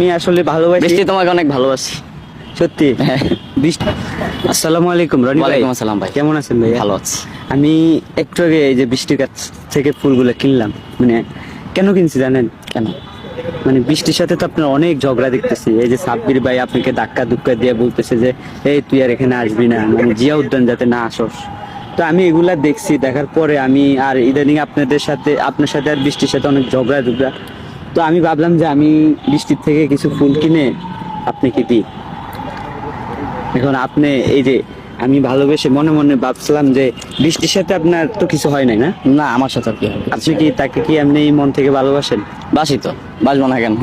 আমি আসলে ভালোবাসি, বৃষ্টি তোমাকে অনেক ভালোবাসি। সত্যি। বৃষ্টি। আসসালামু আলাইকুম রনি ভাই। ওয়ালাইকুম আসসালাম ভাই। কেমন আছেন ভাই? ভালো আছি। আমি একটু আগে এই যে বৃষ্টির কাছ থেকে ফুলগুলো কিনলাম, মানে কেন কিনছি জানেন? কেন? মানে বৃষ্টির সাথে তো আপনার অনেক ঝগড়া দেখতেছি। এই যে সাব্বির ভাই আপনাকে ধাক্কা ধুক্কা দিয়ে বলতেছে যে এই তুই আর এখানে আসবি না, মানে জিয়া উদ্যান যাতে না আসস। তো আমি এগুলা দেখছি, দেখার পরে আমি আর ইদানিং আপনার সাথে আর বৃষ্টির সাথে অনেক ঝগড়া। তো আমি ভাবলাম যে আমি বৃষ্টির থেকে কিছু ফুল কিনে আপনাকে দিই। এখন আপনি এই যে আমি ভালোবেসে মনে মনে ভাবছিলাম যে বৃষ্টির সাথে আপনার তো কিছু হয় নাই না? না, আমার সাথে আর কি হবে? আপনি কি তাকে কি এমনি মন থেকে ভালোবাসেন? বাসি তো, বাসবো না কেন?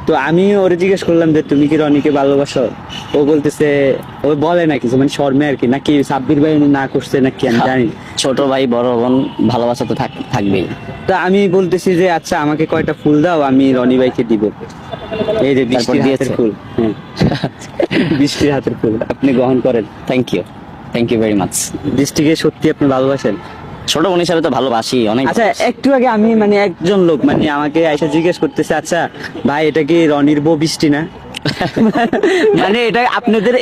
তো আমি ওরে জিজ্ঞেস করলাম যে তুমি কি রনিকে ভালোবাসো? ও বলতেছে, ও বলে না কিছু, মানে শর্মে আর কি, নাকি সাব্বির ভাই না করছে নাকি আমি জানি না। ছোট ভাই বড় বোন ভালোবাসা তো থাকবেই। তো আমি বলতেছি যে আচ্ছা আমাকে কয়টা ফুল দাও, আমি রনি ভাইকে দিব। এই যে বৃষ্টির হাতের ফুল, হ্যাঁ বৃষ্টির হাতের ফুল আপনি গ্রহণ করেন। Thank you very much. বৃষ্টিকে সত্যি আপনি ভালোবাসেন? ছোট বোন হিসাবে তো ভালোবাসি অনেক। আচ্ছা, একটু আগে আমি মানে একজন লোক মানে আমাকে আইসা জিজ্ঞেস করতেছে, আচ্ছা ভাই এটা কি রনির বউ বৃষ্টি না? মানে এটা আপনাদের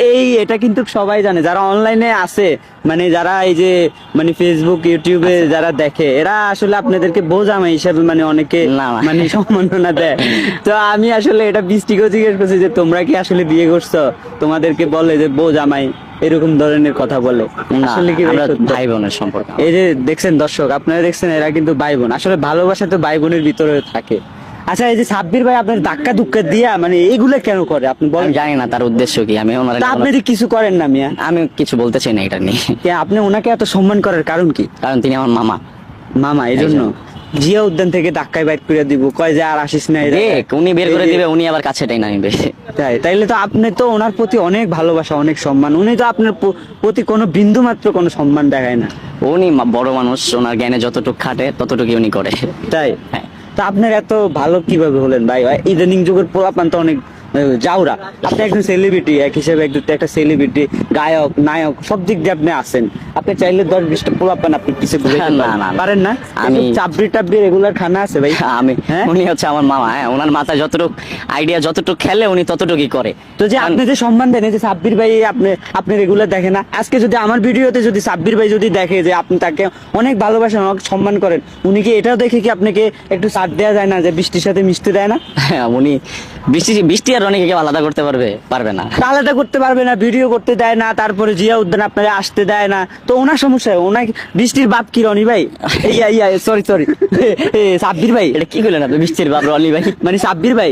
এটা কিন্তু সবাই জানে যারা অনলাইনে আছে, মানে যারা এই যে মানে ফেসবুক ইউটিউবে যারা দেখে, এরা আসলে আপনাদেরকে বউ জামাই হিসাবে মানে অনেকে না। মানে সম্মাননা দেয়। তো আমি আসলে এটা বৃষ্টিকেও জিজ্ঞেস করছি যে তোমরা কি আসলে বিয়ে করছো, তোমাদেরকে বলে যে বউ জামাই এরকম ধরনের কথা বলে? না, আসলে কি আমরা সত্যি? ভাই বোনের সম্পর্ক। এই যে দেখছেন দর্শক, আপনারা দেখছেন এরা কিন্তু ভাই বোন। আসলে ভালোবাসা তো ভাই বোনের ভিতরে থাকে। আচ্ছা, এই যে সাব্বির ভাই আপনার ধাক্কা ধুক্কা দিয়া মানে এইগুলা কেন করে আপনি বলেন? আমি জানি না তার উদ্দেশ্য কি। আমি ওনার তা আপনি যে কিছু করেন না মিয়া, আমি কিছু বলতে চাই না এটা নিয়ে। আপনি ওনাকে এত সম্মান করার কারণ কি? কারণ তিনি আমার মামা। মামা, এই জন্য জিয়া উদ্যান থেকে ধাক্কায় বাইর করে দিব, কয় যে আর আসিস না। দেখ, উনি বের করে দিবে, উনি আবার কাছে টাইনা নিবে। তাইলে তো আপনি তো ওনার প্রতি অনেক ভালোবাসা, অনেক সম্মান। উনি তো আপনার প্রতি কোনো বিন্দু মাত্র কোনো সম্মান দেখায় না। উনি বড় মানুষ, ওনার জ্ঞানে যতটুকু খাটে ততটুকু উনি করে। তাই? হ্যাঁ। তা আপনার এত ভালো কিভাবে হলেন ভাই? ইদানিং যুগের পোলাপান তো অনেক যাওরা। আপনি একজন সেলিব্রিটি, এক হিসেবে একটা সেলিব্রিটি, গায়ক নায়ক সব দিক দিয়ে আপনি আছেন। আপনি চাইলে 10-20টা পোলাপান আপনি পিছিয়ে না। পারেন না? আমি চাবড়ি টাবড়ি রেগুলার খানা আছে ভাই। উনি হচ্ছে আমার মামা। হ্যাঁ, ওনার মাথায় যতটুকু আইডিয়া, যতটুকু খেলে উনি ততটুকুই করে। তো যে আপনি যে সম্মান দেন, এই যে সাব্বির ভাই আপনি রেগুলার দেখেন না, আজকে যদি আমার ভিডিওতে যদি সাব্বির ভাই যদি দেখে যে আপনি তাকে অনেক ভালোবাসেন, অনেক সম্মান করেন, উনি কি এটাও দেখে কি আপনাকে একটু ছাড় দেওয়া যায় না যে বৃষ্টির সাথে মিশতে দেয় না? হ্যাঁ, উনি বৃষ্টি আর রনিকে কেউ আলাদা করতে পারবে না। আলাদা করতে পারবে না, ভিডিও করতে দেয় না, তারপরে জিয়া উদ্যান আপনারা আসতে দেয় না। তো ওনার সমস্যা, ওনার বৃষ্টির বাপ কি রনি ভাই? সরি সাব্বির ভাই। এটা কি করলেন আপনি? বৃষ্টির বাপ রনি ভাই মানে সাব্বির ভাই।